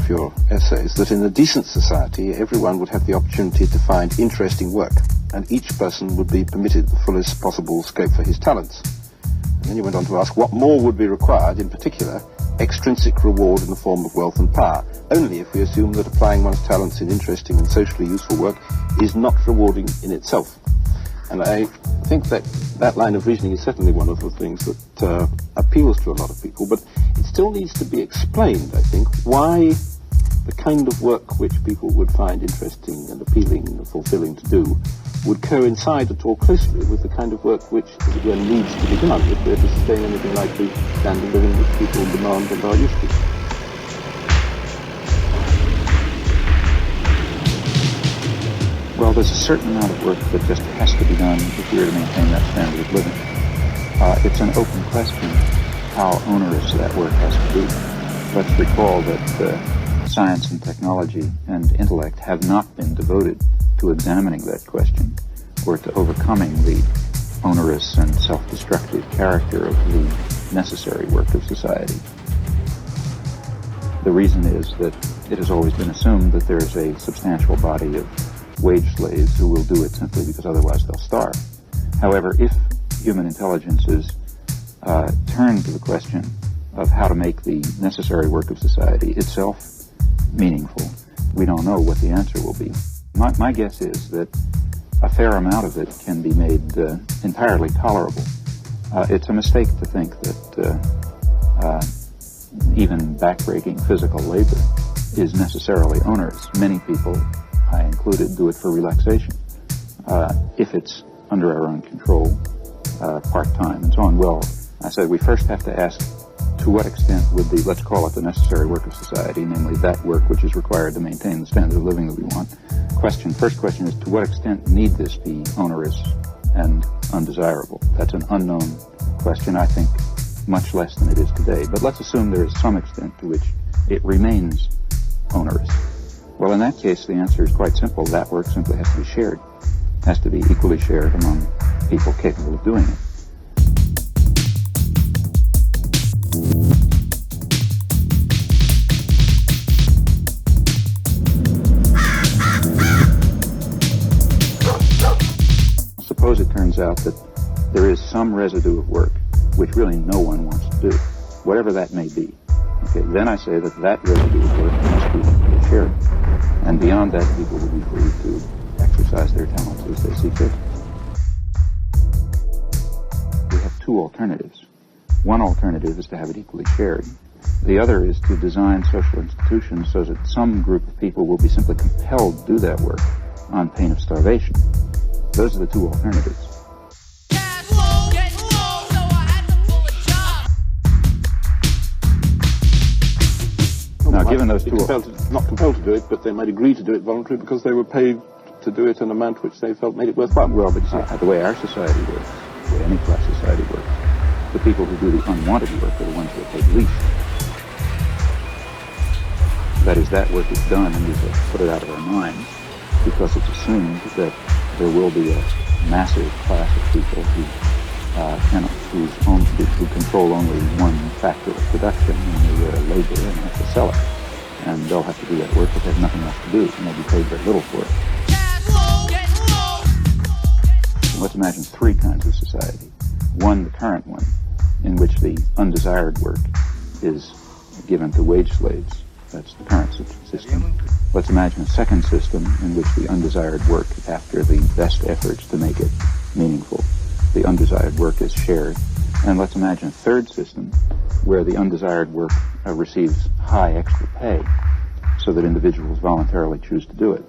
of your essays that in a decent society, everyone would have the opportunity to find interesting work, and each person would be permitted the fullest possible scope for his talents. And then you went on to ask what more would be required, in particular, extrinsic reward in the form of wealth and power, only if we assume that applying one's talents in interesting and socially useful work is not rewarding in itself. And I think that that line of reasoning is certainly one of the things that appeals to a lot of people, but it still needs to be explained, I think, why the kind of work which people would find interesting and appealing and fulfilling to do would coincide at all closely with the kind of work which, as it were, needs to be done if we're to sustain anything like the standard of living which people demand and are used to. Well, there's a certain amount of work that just has to be done if we're to maintain that standard of living. It's an open question how onerous that work has to be. Let's recall that science and technology and intellect have not been devoted to examining that question or to overcoming the onerous and self-destructive character of the necessary work of society. The reason is that it has always been assumed that there is a substantial body of wage slaves who will do it simply because otherwise they'll starve. However, if human intelligence is turned to the question of how to make the necessary work of society itself meaningful, we don't know what the answer will be. My guess is that a fair amount of it can be made entirely tolerable. It's a mistake to think that even backbreaking physical labor is necessarily onerous. Many people, I included, do it for relaxation. If it's under our own control, part-time and so on. Well, I said we first have to ask to what extent would the, let's call it the necessary work of society, namely that work which is required to maintain the standard of living that we want. First question is, to what extent need this be onerous and undesirable? That's an unknown question, I think, much less than it is today. But let's assume there is some extent to which it remains onerous. Well, in that case, the answer is quite simple. That work simply has to be shared. It has to be equally shared among people capable of doing it. Suppose it turns out that there is some residue of work which really no one wants to do, whatever that may be. Okay, then I say that that residue of work must be shared. And beyond that, people will be free to exercise their talents as they see fit. We have two alternatives. One alternative is to have it equally shared. The other is to design social institutions so that some group of people will be simply compelled to do that work on pain of starvation. Those are the two alternatives. Now, given those two... Not compelled to do it, but they might agree to do it voluntarily because they were paid to do it an amount which they felt made it worthwhile. Well, but the way our society works, the way any class society works, the people who do the unwanted work are the ones who are paid least. That is, that work is done and we have to put it out of our minds because it's assumed that there will be a massive class of people who who control only one factor of production, namely labor, and have to sell it. And they'll have to do that work, but they have nothing else to do, and they'll be paid very little for it. Let's imagine three kinds of society. One, the current one, in which the undesired work is given to wage slaves. That's the current system. Let's imagine a second system in which the undesired work, after the best efforts to make it meaningful, the undesired work is shared. And let's imagine a third system where the undesired work receives high extra pay so that individuals voluntarily choose to do it.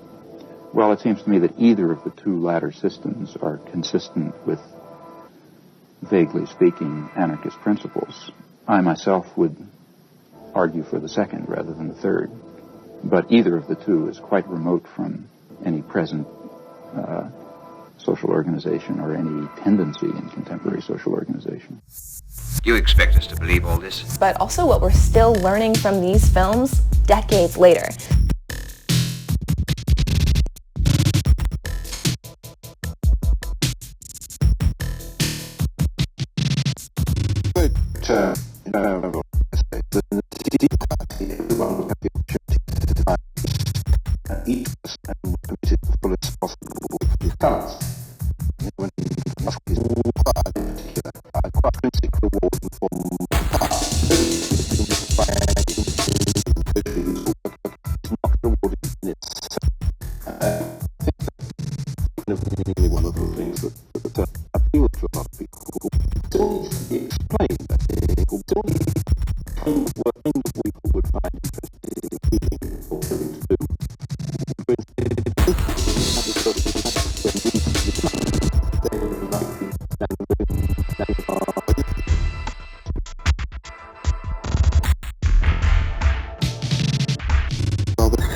Well, it seems to me that either of the two latter systems are consistent with, vaguely speaking, anarchist principles. I myself would argue for the second rather than the third. But either of the two is quite remote from any present social organization or any tendency in contemporary social organization. You expect us to believe all this? But also what we're still learning from these films decades later. Everyone would have the opportunity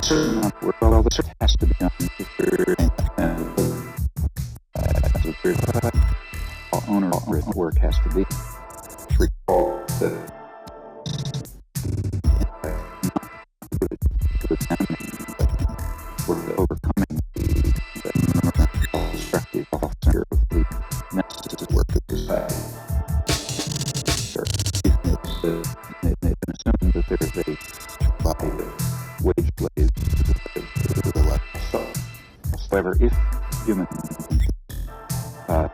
certain amount of work, well, the search has to be done owner work has to be recall that overcoming the destructive center of the necessary work of society. It may been assumed that there is a body of wage slaves. However, if human how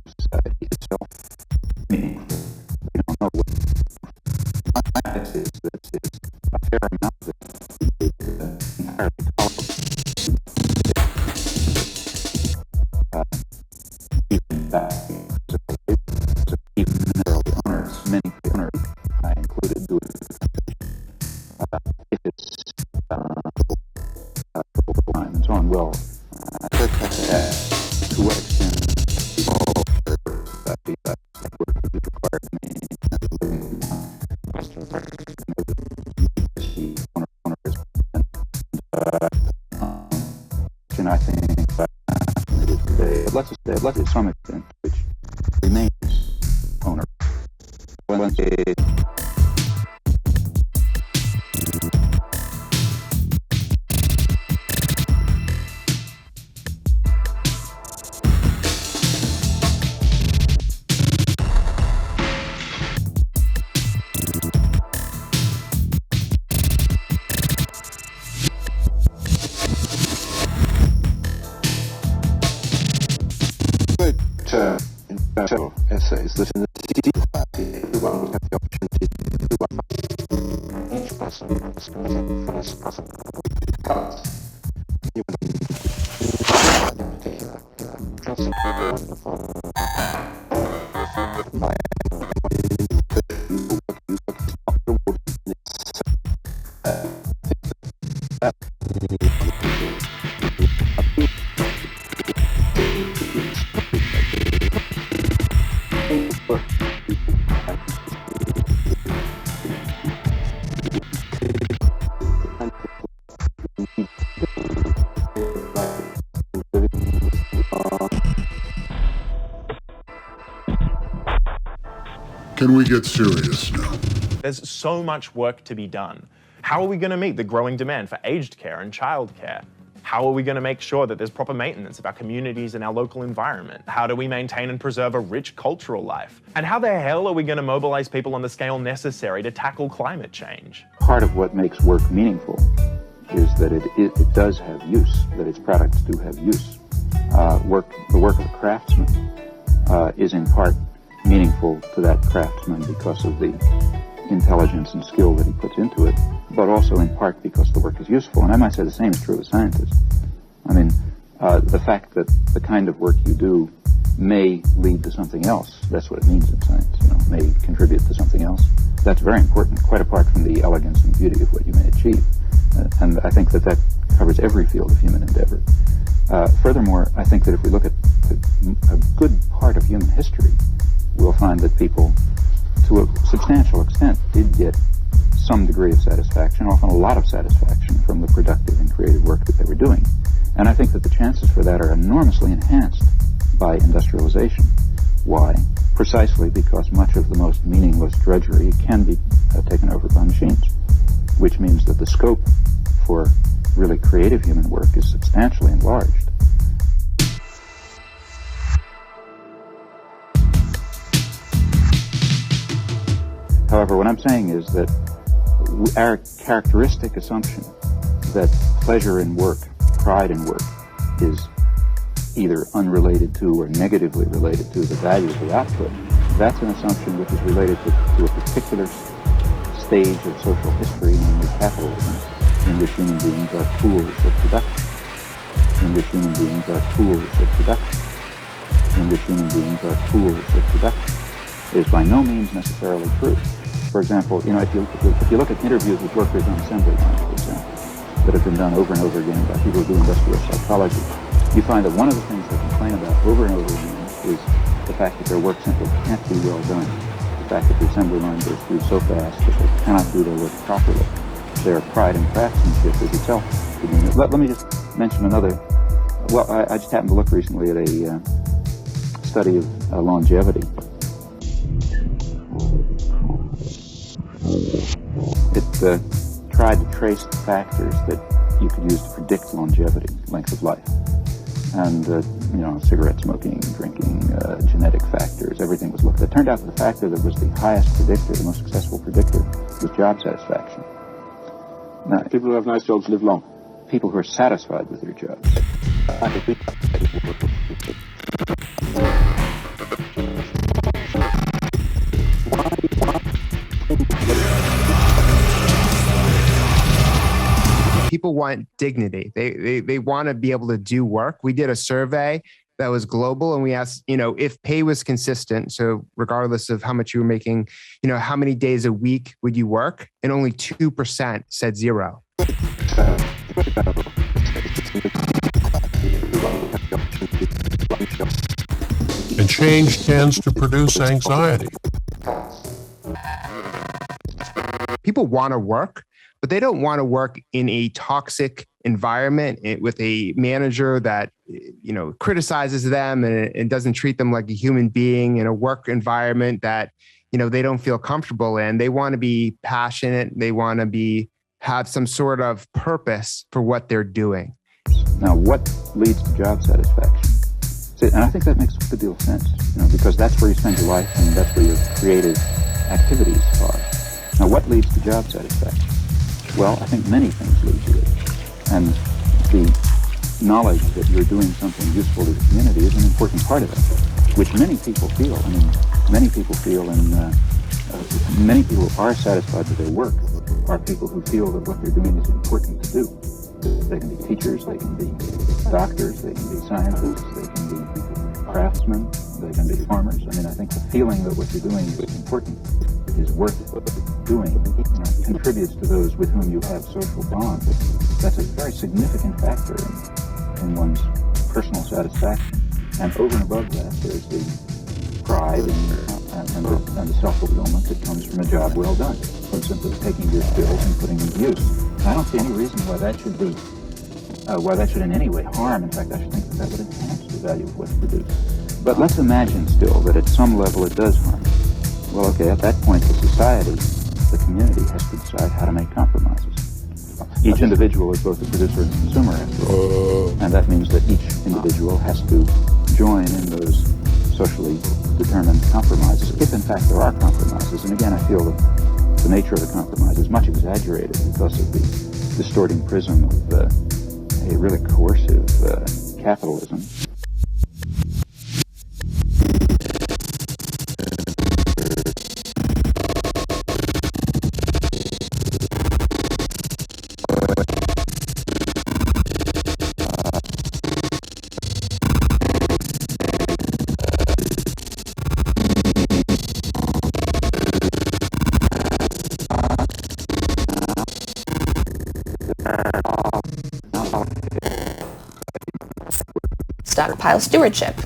society itself meaningful, we don't know what my guess is that it's a fair amount of it entirely tolerable. Even that, even the owners, many owners, I included, do it. If it's time and so on, well, to what extent all that feedback work is required to maintain the living and I think that let's to some extent which remains owner. In several essays that in the society everyone would have the opportunity to do one. Each person was committed the fullest possible talents. You went on in particular, just wonderful. Can we get serious now? There's so much work to be done. How are we going to meet the growing demand for aged care and childcare? How are we going to make sure that there's proper maintenance of our communities and our local environment? How do we maintain and preserve a rich cultural life? And how the hell are we going to mobilize people on the scale necessary to tackle climate change? Part of what makes work meaningful is that it does have use, that its products do have use. The work of a craftsman is in part meaningful to that craftsman because of the intelligence and skill that he puts into it, but also in part because the work is useful. And I might say the same is true of scientists. I mean, the fact that the kind of work you do may lead to something else, that's what it means in science, may contribute to something else. That's very important, quite apart from the elegance and beauty of what you may achieve. And I think that covers every field of human endeavor. Furthermore, I think that if we look at a good part of human history, we'll find that people, to a substantial extent, did get some degree of satisfaction, often a lot of satisfaction, from the productive and creative work that they were doing. And I think that the chances for that are enormously enhanced by industrialization. Why? Precisely because much of the most meaningless drudgery can be taken over by machines, which means that the scope for really creative human work is substantially enlarged. However, what I'm saying is that our characteristic assumption that pleasure in work, pride in work, is either unrelated to or negatively related to the value of the output, that's an assumption which is related to a particular stage of social history, namely capitalism, in which human beings are tools of production, in which human beings are tools of production, in which human beings are tools of production. It is by no means necessarily true. For example, if you look at interviews with workers on assembly lines, for example, that have been done over and over again by people who do industrial psychology, you find that one of the things they complain about over and over again is the fact that their work simply can't be well done. The fact that the assembly line goes through so fast that they cannot do their work properly. Their pride in craftsmanship is itself. Let me just mention another. Well, I just happened to look recently at a study of longevity. It tried to trace the factors that you could use to predict longevity, length of life. And, cigarette smoking, drinking, genetic factors, everything was looked at. It turned out that the factor that was the highest predictor, the most successful predictor, was job satisfaction. Now, People who have nice jobs live long. people who are satisfied with their jobs. People want dignity. They want to be able to do work. We did a survey that was global, and we asked, if pay was consistent, so regardless of how much you were making, how many days a week would you work? And only 2% said 0. And change tends to produce anxiety. People want to work, but they don't want to work in a toxic environment with a manager that, criticizes them and doesn't treat them like a human being, in a work environment that, they don't feel comfortable in. They want to be passionate. They want to have some sort of purpose for what they're doing. Now, what leads to job satisfaction? See, and I think that makes a good deal of sense, because that's where you spend your life and that's where your creative activities are. Now, what leads to job satisfaction? Well, I think many things lead to it. And the knowledge that you're doing something useful to the community is an important part of it, which many people feel. I mean, many people feel, and many people who are satisfied with their work are people who feel that what they're doing is important to do. They can be teachers, they can be doctors, they can be scientists, they can be craftsmen, they can be farmers. I mean, I think the feeling that what you're doing is important, is worth doing, contributes to those with whom you have social bonds. That's a very significant factor in one's personal satisfaction. And over and above that, there's the pride and the self-fulfillment that comes from a job well done, from simply taking your skills and putting them to use. And I don't see any reason why that should be, why that should in any way harm. In fact, I should think that would enhance the value of what's produced. But let's imagine still that at some level it does harm. Well, okay, at that point, the society, the community, has to decide how to make compromises. Each individual is both a producer and a consumer, after all. And that means that each individual has to join in those socially determined compromises, if in fact there are compromises. And again, I feel that the nature of the compromise is much exaggerated because of the distorting prism of a really coercive capitalism. Stockpile stewardship.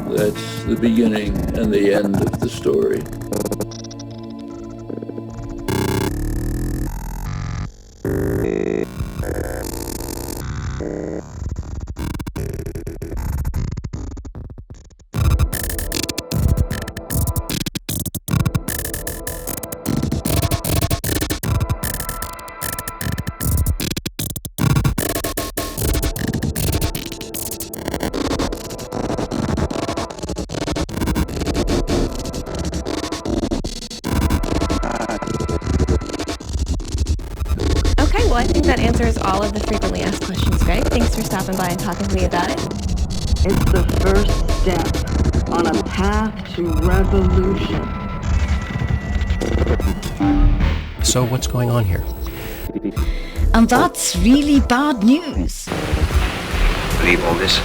That's the beginning and the end of the story. Well, I think that answers all of the frequently asked questions, Greg. Thanks for stopping by and talking to me about it. It's the first step on a path to revolution. So what's going on here? And that's really bad news. Believe all this?